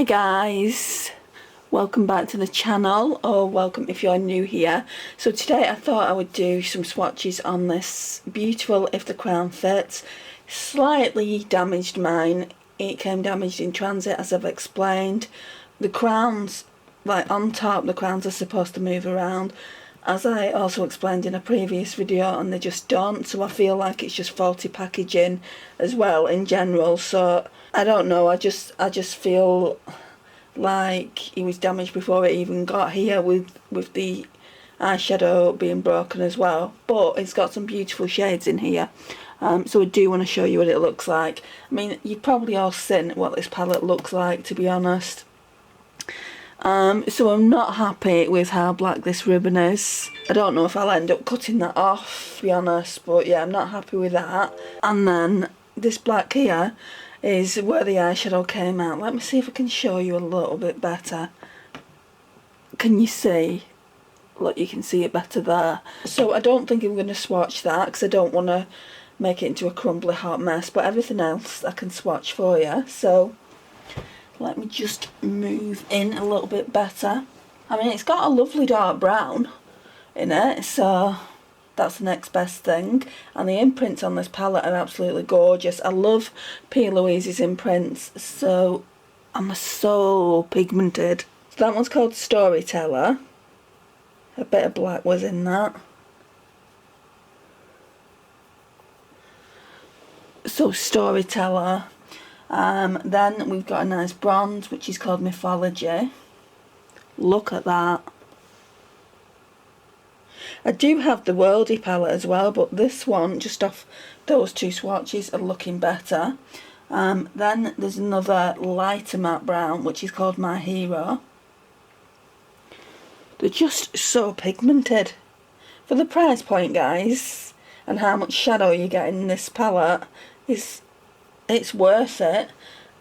Hi guys, welcome back to the channel, or welcome if you're new here. So today I thought I would do some swatches on this beautiful If the Crown Fits. Slightly damaged mine. It came damaged in transit, as I've explained. The crowns, like on top, the crowns are supposed to move around, as I also explained in a previous video, and they just don't. So I feel like it's just faulty packaging as well in general. So I don't know, I just feel like it was damaged before it even got here, with the eyeshadow being broken as well. But it's got some beautiful shades in here, so I do want to show you what it looks like. I mean, you've probably all seen what this palette looks like, to be honest. So I'm not happy with how black this ribbon is. I don't know if I'll end up cutting that off, to be honest, but yeah, I'm not happy with that. And then this black here is where the eyeshadow came out. Let me see if I can show you a little bit better. Can you see? Look, you can see it better there. So I don't think I'm going to swatch that, because I don't want to make it into a crumbly hot mess, but everything else I can swatch for you. So let me just move in a little bit better. I mean, it's got a lovely dark brown in it, so that's the next best thing. And the imprints on this palette are absolutely gorgeous. I love PLOUISE's imprints, so I'm so pigmented. So that one's called Storyteller. A bit of black was in that. So Storyteller. Then we've got a nice bronze, which is called Mythology. Look at that. I do have the Worldy palette as well, but this one, just off those two swatches, are looking better. Then there's another lighter matte brown, which is called My Hero. They're just so pigmented. For the price point, guys, and how much shadow you get in this palette, it's worth it.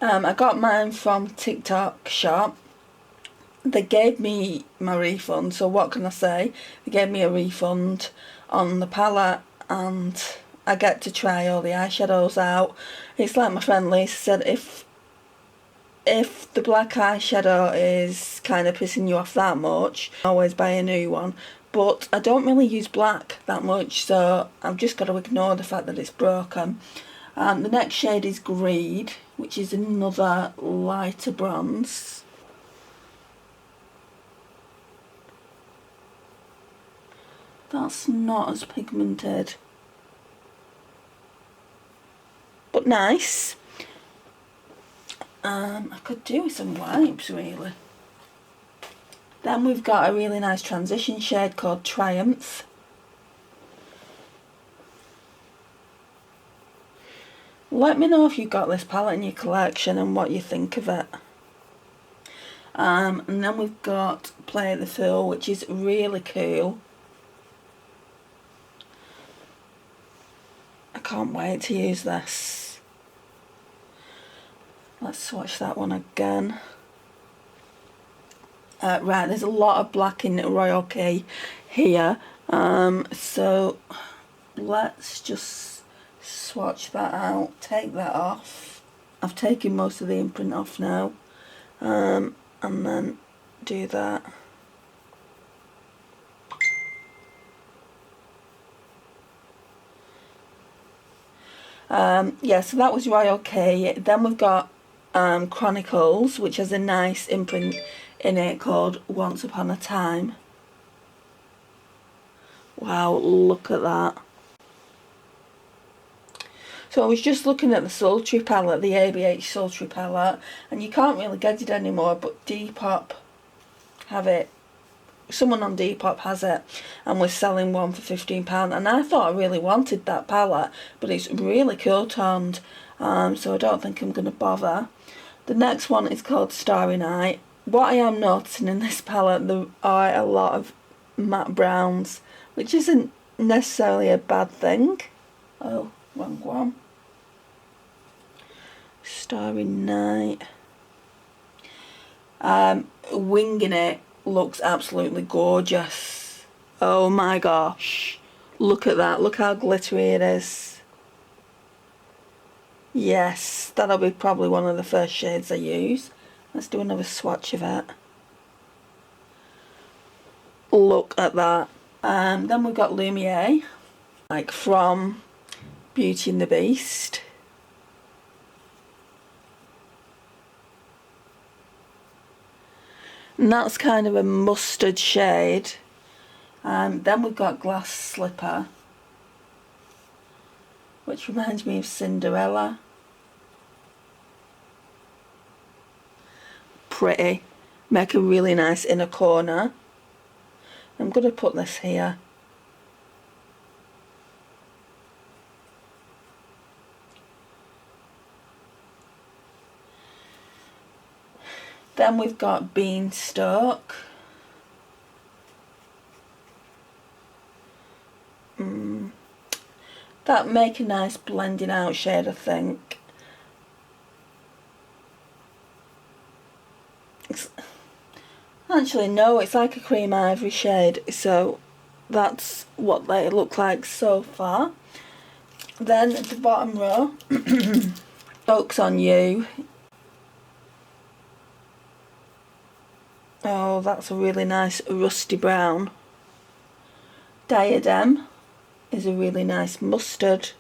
I got mine from TikTok shop. They gave me my refund, so what can I say? They gave me a refund on the palette, and I get to try all the eyeshadows out. It's like my friend Lisa said, if the black eyeshadow is kind of pissing you off that much, always buy a new one. But I don't really use black that much, so I've just got to ignore the fact that it's broken. The next shade is Greed, which is another lighter bronze. That's not as pigmented, but nice. I could do with some wipes, really. Then we've got a really nice transition shade called Triumph. Let me know if you've got this palette in your collection and what you think of it. And then we've got Play the Fool, which is really cool. I can't wait to use this. Let's swatch that one again. Right, there's a lot of black in Royal Key here, so let's just swatch that out, take that off. I've taken most of the imprint off now, and then do that. Yeah, so that was Royal Key. Then we've got Chronicles, which has a nice imprint in it called Once Upon a Time. Wow, look at that. So I was just looking at the Sultry palette, the ABH Sultry palette, and you can't really get it anymore, but Depop have it. Someone on Depop has it and was selling one for £15, and I thought I really wanted that palette, but it's really cool toned, so I don't think I'm going to bother. The next one is called Starry Night. What I am noticing in this palette, there are a lot of matte browns, which isn't necessarily a bad thing. Oh, wrong one. Starry Night. Winging It looks absolutely gorgeous. Oh my gosh, look at that, look how glittery it is. Yes, that'll be probably one of the first shades I use. Let's do another swatch of it. Look at that. Then we've got Lumiere, like from Beauty and the Beast. And that's kind of a mustard shade. Then we've got Glass Slipper, which reminds me of Cinderella. Pretty. Make a really nice inner corner. I'm going to put this here. Then we've got Beanstalk. That make a nice blending out shade, I think. Actually no, it's like a cream ivory shade, so that's what they look like so far. Then at the bottom row, Joke's on You. Oh, that's a really nice rusty brown. Diadem is a really nice mustard.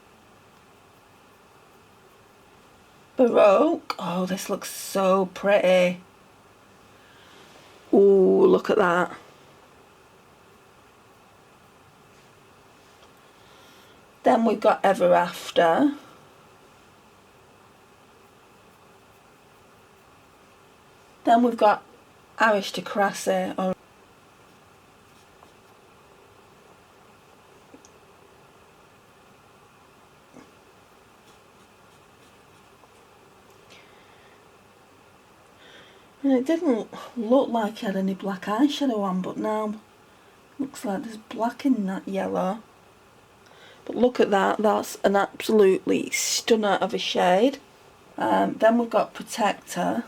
Baroque, oh, this looks so pretty. Ooh, look at that. Then we've got Ever After. Then we've got Aristocracy, or and it didn't look like it had any black eyeshadow on, but now looks like there's black in that yellow. But look at that, that's an absolutely stunner of a shade. Then we've got Protector,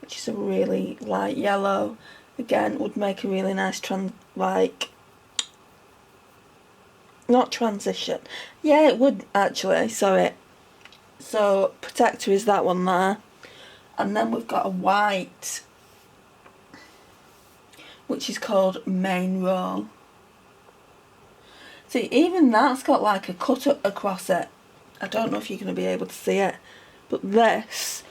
which is a really light yellow. Again, would make a really nice not transition. Yeah, it would actually, sorry. So Protector is that one there. And then we've got a white, which is called Main Roll. See, even that's got like a cut across it. I don't know if you're going to be able to see it, but this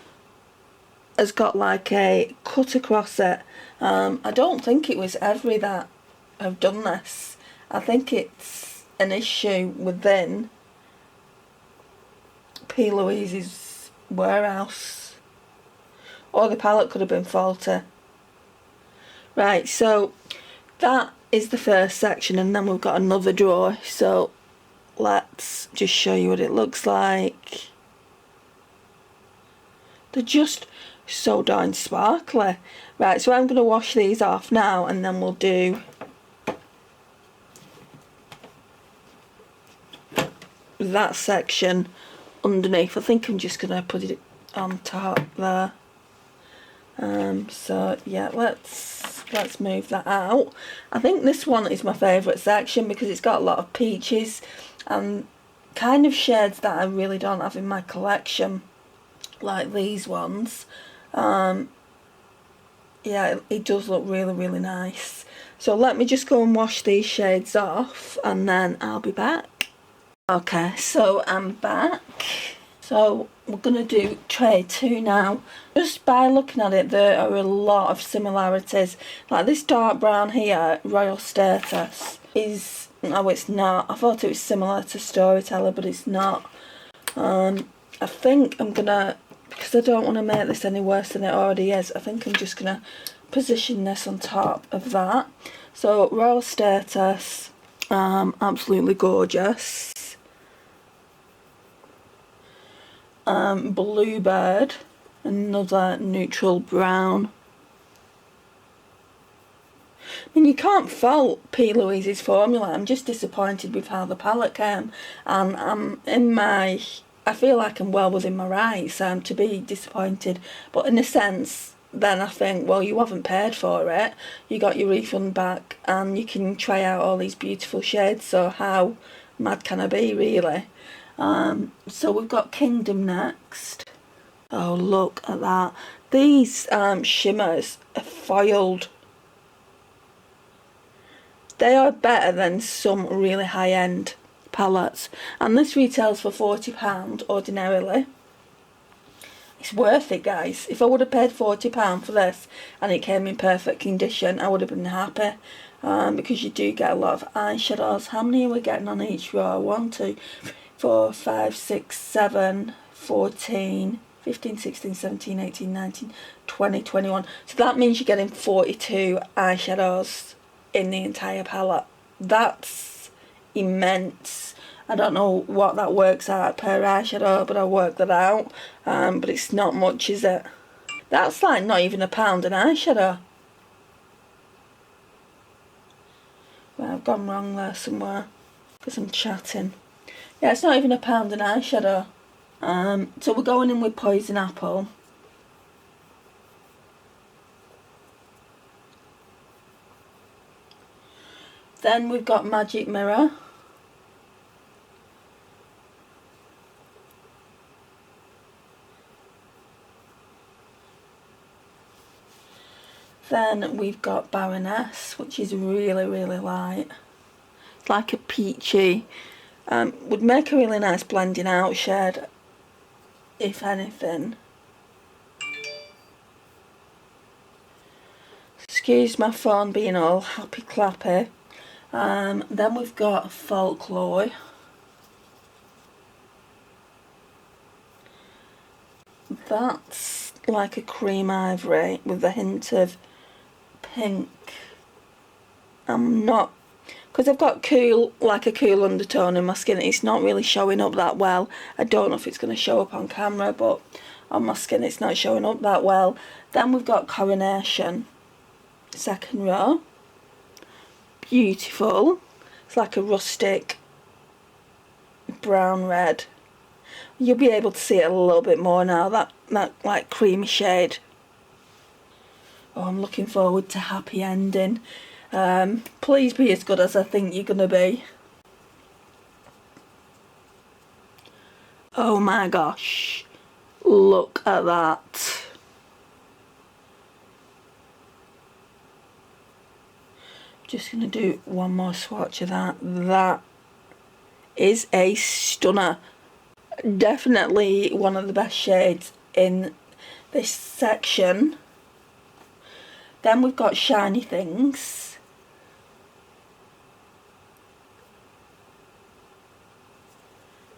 has got like a cut across it. I don't think it was every that have done this. I think it's an issue within PLOUISE's warehouse, or the palette could have been faulty. Right, so that is the first section, and then we've got another drawer, so let's just show you what it looks like. They're just so darn sparkly. Right, so I'm going to wash these off now, and then we'll do that section underneath. I think I'm just going to put it on top there. So yeah, let's move that out. I think this one is my favourite section because it's got a lot of peaches and kind of shades that I really don't have in my collection, like these ones. Yeah, it does look really, really nice. So let me just go and wash these shades off, and then I'll be back. Okay, so I'm back. So we're going to do tray 2 now. Just by looking at it, there are a lot of similarities. Like this dark brown here, Royal Status, is... No, it's not. I thought it was similar to Storyteller, but it's not. I think I'm going to... Because I don't want to make this any worse than it already is, I think I'm just going to position this on top of that. So, Royal Status, absolutely gorgeous. Bluebird, another neutral brown. I mean, you can't fault PLOUISE's formula. I'm just disappointed with how the palette came, and I feel like I'm well within my rights to be disappointed, but in a sense then I think, well, you haven't paid for it, you got your refund back and you can try out all these beautiful shades, so how mad can I be, really? So we've got Kingdom next. Oh, look at that. These shimmers are foiled. They are better than some really high-end palettes. And this retails for £40 ordinarily. It's worth it, guys. If I would have paid £40 for this and it came in perfect condition, I would have been happy. Because you do get a lot of eyeshadows. How many are we getting on each row? 1, 2, 4, 5, 6, 7, 14, 15, 16, 17, 18, 19, 20, 21. So that means you're getting 42 eyeshadows in the entire palette. That's immense. I don't know what that works out per eyeshadow, but I'll work that out. But it's not much, is it? That's like not even £1 an eyeshadow. Well, I've gone wrong there somewhere because I'm chatting. Yeah, it's not even £1 an eyeshadow. So we're going in with Poison Apple. Then we've got Magic Mirror. Then we've got Baroness, which is really, really light. It's like a peachy. Would make a really nice blending out shade, if anything. Excuse my phone being all happy clappy. Then we've got Folklore. That's like a cream ivory with a hint of pink. I'm not, because I've got like a cool undertone in my skin, it's not really showing up that well. I don't know if it's going to show up on camera, but on my skin it's not showing up that well. Then we've got Coronation, second row. Beautiful. It's like a rustic brown red. You'll be able to see it a little bit more now, that like creamy shade. Oh, I'm looking forward to Happy Ending. Please be as good as I think you're gonna be. Oh my gosh, look at that. Just gonna do one more swatch of that. That is a stunner. Definitely one of the best shades in this section. Then we've got Shiny Things.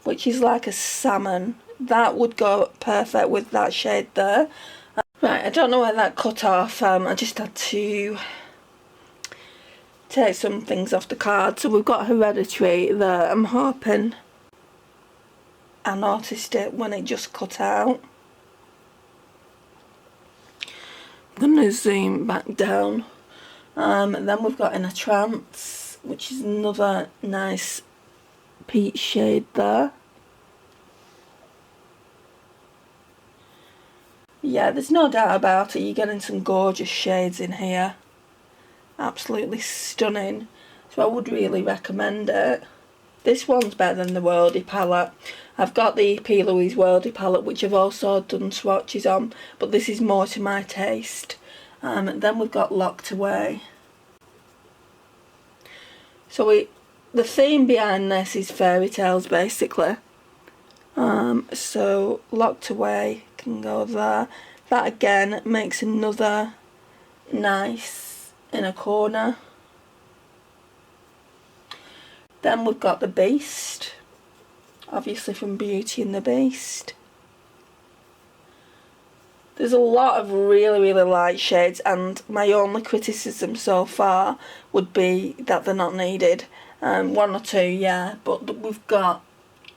Which is like a salmon. That would go perfect with that shade there. Right, I don't know where that cut off. I just had to take some things off the card. So we've got Hereditary there. I'm hoping I noticed it when it just cut out. I'm going to zoom back down. Then we've got In a Trance, which is another nice peach shade there. Yeah, there's no doubt about it. You're getting some gorgeous shades in here. Absolutely stunning. So I would really recommend it. This one's better than the Worldy palette. I've got the PLOUISE Worldy palette, which I've also done swatches on, but this is more to my taste. Then we've got Locked Away. So the theme behind this is fairy tales, basically. So Locked Away can go there. That again makes another nice inner corner. Then we've got The Beast, obviously from Beauty and the Beast. There's a lot of really, really light shades, and my only criticism so far would be that they're not needed. 1 or 2, yeah, but we've got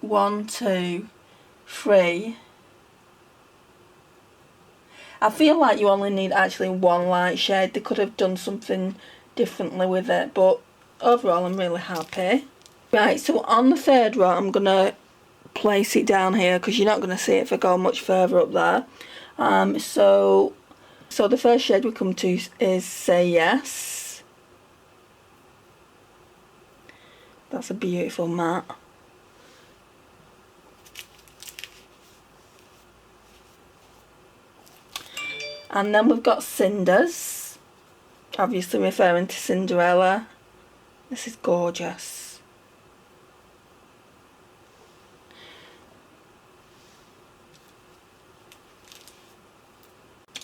1, 2, 3. I feel like you only need actually 1 light shade. They could have done something differently with it, but overall I'm really happy. Right, so on the third row I'm going to place it down here because you're not going to see it if I go much further up there. So the first shade we come to is Say Yes. That's a beautiful matte. And then we've got Cinders, obviously referring to Cinderella. This is gorgeous.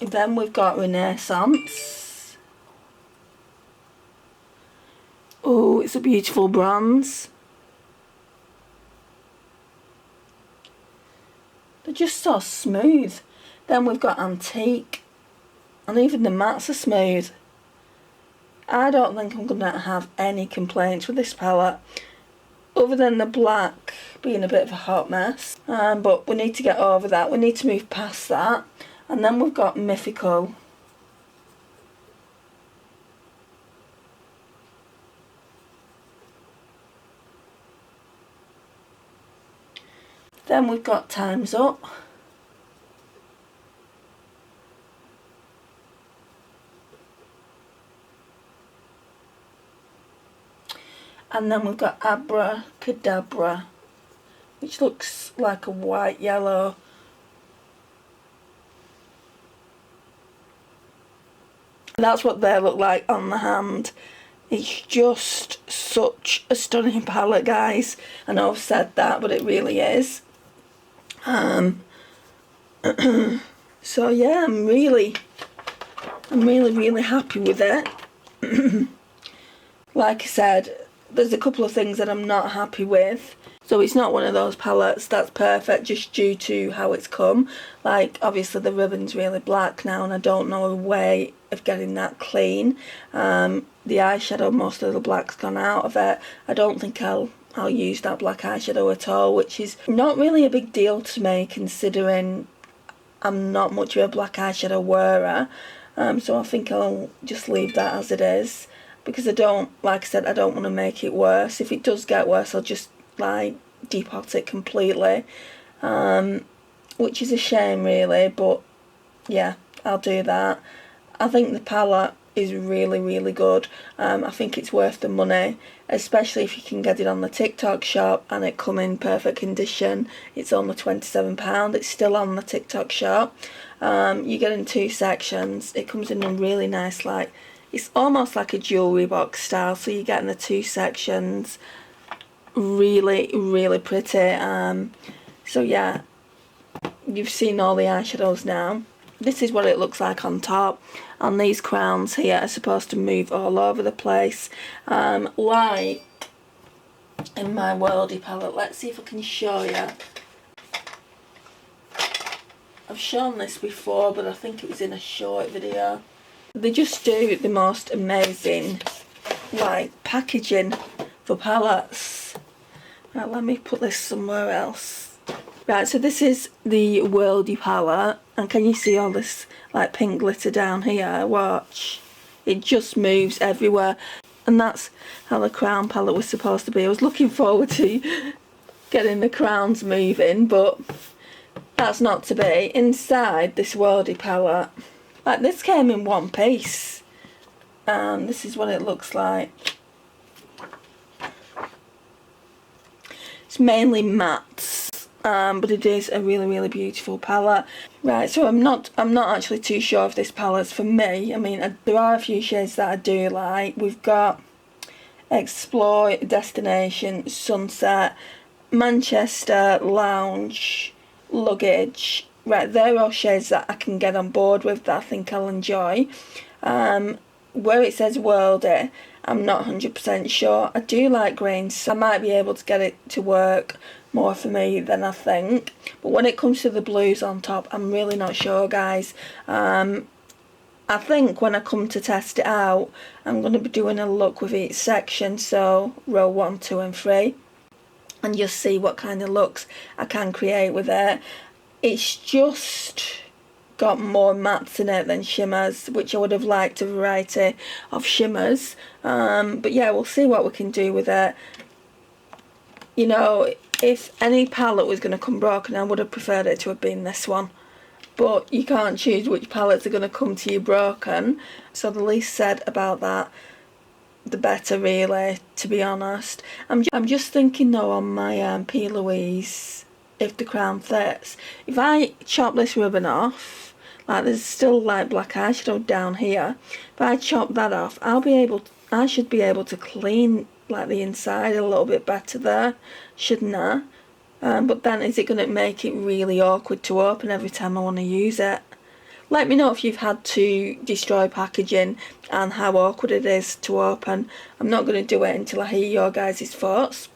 Then we've got Renaissance. Oh, it's a beautiful bronze. They're just so smooth. Then we've got Antique. And even the mattes are smooth. I don't think I'm going to have any complaints with this palette. Other than the black being a bit of a hot mess. But we need to get over that. We need to move past that. And then we've got Mythical. Then we've got Time's Up. And then we've got Abracadabra, which looks like a white yellow. That's what they look like on the hand. It's just such a stunning palette, guys. I know I've said that, but it really is. So yeah, I'm really happy with it. Like I said, there's a couple of things that I'm not happy with. So it's not one of those palettes that's perfect just due to how it's come. Like, obviously the ribbon's really black now and I don't know a way of getting that clean. The eyeshadow, most of the black's gone out of it. I don't think I'll use that black eyeshadow at all, which is not really a big deal to me considering I'm not much of a black eyeshadow wearer. So I think I'll just leave that as it is. Because I don't, like I said, I don't want to make it worse. If it does get worse, I'll just like depot it completely, which is a shame really, but yeah, I'll do that. I think the palette is really good. I think it's worth the money, especially if you can get it on the TikTok shop and it come in perfect condition. It's only £27. It's still on the TikTok shop. You get in 2 sections. It comes in a really nice, like, it's almost like a jewellery box style, so you get in the 2 sections. Really pretty. So yeah, you've seen all the eyeshadows now. This is what it looks like on top, and these crowns here are supposed to move all over the place, like in my Worldy palette. Let's see if I can show you. I've shown this before, but I think it was in a short video. They just do the most amazing like packaging for palettes. Right, let me put this somewhere else. Right, so this is the Worldy palette, and can you see all this like pink glitter down here? Watch, it just moves everywhere, and that's how the crown palette was supposed to be. I was looking forward to getting the crowns moving, but that's not to be. Inside this Worldy palette, like, this came in one piece, and this is what it looks like. It's mainly mattes, but it is a really beautiful palette. Right, so I'm not actually too sure if this palette's for me. I mean, there are a few shades that I do like. We've got Explore, Destination, Sunset, Manchester, Lounge, Luggage. Right, they're all shades that I can get on board with, that I think I'll enjoy. Where it says Worldy, I'm not 100% sure. I do like greens, so I might be able to get it to work more for me than I think. But when it comes to the blues on top, I'm really not sure, guys. I think when I come to test it out, I'm going to be doing a look with each section, so row 1, 2 and 3, and just see what kind of looks I can create with it. It's just got more mattes in it than shimmers, which I would have liked a variety of shimmers. But yeah, we'll see what we can do with it. You know, if any palette was going to come broken, I would have preferred it to have been this one. But you can't choose which palettes are going to come to you broken. So the least said about that, the better, really, to be honest. I'm just thinking though, on my PLOUISE, if the crown fits, if I chop this ribbon off, like there's still like black eyeshadow down here. If I chop that off, I should be able to clean like the inside a little bit better there, shouldn't I? But then is it going to make it really awkward to open every time I want to use it? Let me know if you've had to destroy packaging and how awkward it is to open. I'm not going to do it until I hear your guys' thoughts.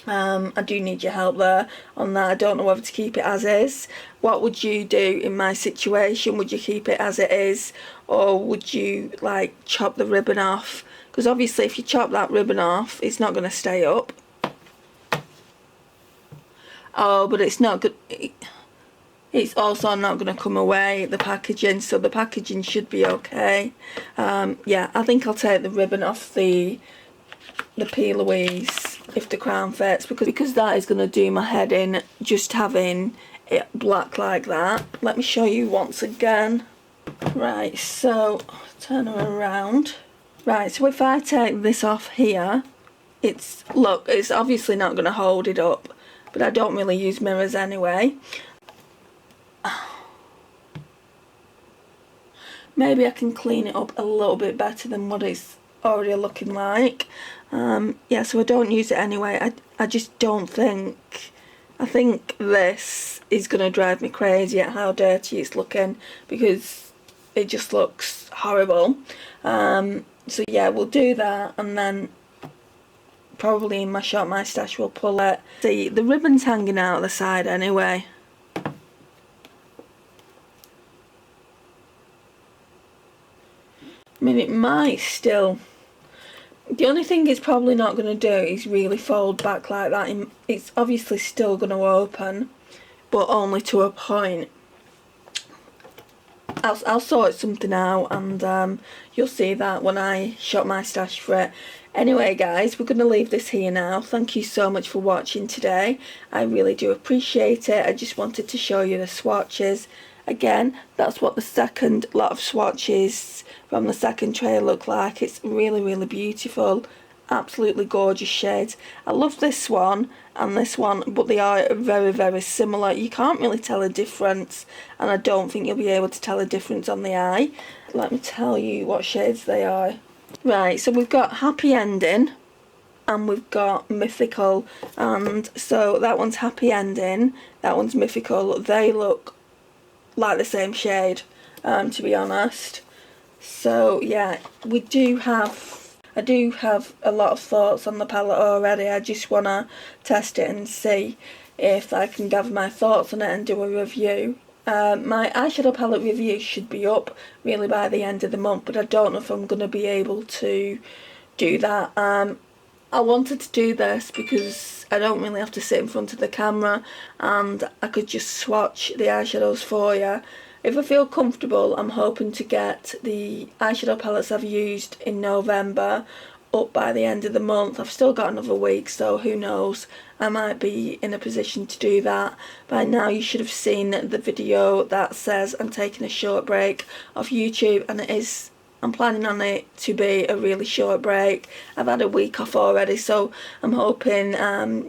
I do need your help there on that. I don't know whether to keep it as is. What would you do in my situation? Would you keep it as it is, or would you like chop the ribbon off? Because obviously if you chop that ribbon off, it's not going to stay up. Oh, but it's not good. It's also not going to come away, the packaging, so the packaging should be okay. Yeah, I think I'll take the ribbon off the PLOUISE if the crown fits, because that is going to do my head in, just having it black like that. Let me show you once again. Right, so turn her around. Right, so if I take this off here, look, it's obviously not going to hold it up, but I don't really use mirrors anyway. Maybe I can clean it up a little bit better than what it's already looking like. Yeah, so I don't use it anyway. I just don't think... I think this is going to drive me crazy at how dirty it's looking, because it just looks horrible. So yeah, we'll do that, and then probably in my Shop My Stash we'll pull it. See, the ribbon's hanging out the side anyway. I mean, it might still... The only thing it's probably not going to do is really fold back like that. It's obviously still going to open, but only to a point. I'll sort something out, and you'll see that when I shop my stash for it. Anyway guys, we're going to leave this here now. Thank you so much for watching today. I really do appreciate it. I just wanted to show you the swatches. Again, that's what the second lot of swatches from the second tray look like. It's really, really beautiful. Absolutely gorgeous shades. I love this one and this one, but they are very, very similar. You can't really tell a difference, and I don't think you'll be able to tell a difference on the eye. Let me tell you what shades they are. Right, so we've got Happy Ending and we've got Mythical, and so that one's Happy Ending, that one's Mythical. They look like the same shade, to be honest. So yeah, I do have a lot of thoughts on the palette already. I just want to test it and see if I can gather my thoughts on it and do a review. My eyeshadow palette review should be up really by the end of the month, but I don't know if I'm going to be able to do that. I wanted to do this because I don't really have to sit in front of the camera, and I could just swatch the eyeshadows for you. If I feel comfortable, I'm hoping to get the eyeshadow palettes I've used in November up by the end of the month. I've still got another week, so who knows, I might be in a position to do that. By now you should have seen the video that says I'm taking a short break off YouTube, and I'm planning on it to be a really short break. I've had a week off already, so I'm hoping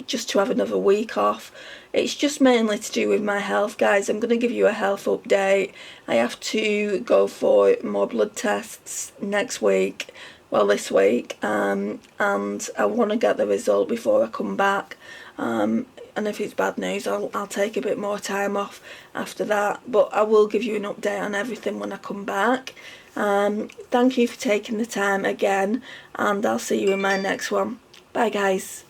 just to have another week off. It's just mainly to do with my health, guys. I'm going to give you a health update. I have to go for more blood tests next week, well this week, and I want to get the result before I come back. And if it's bad news, I'll take a bit more time off after that, but I will give you an update on everything when I come back. Thank you for taking the time again, and I'll see you in my next one. Bye guys.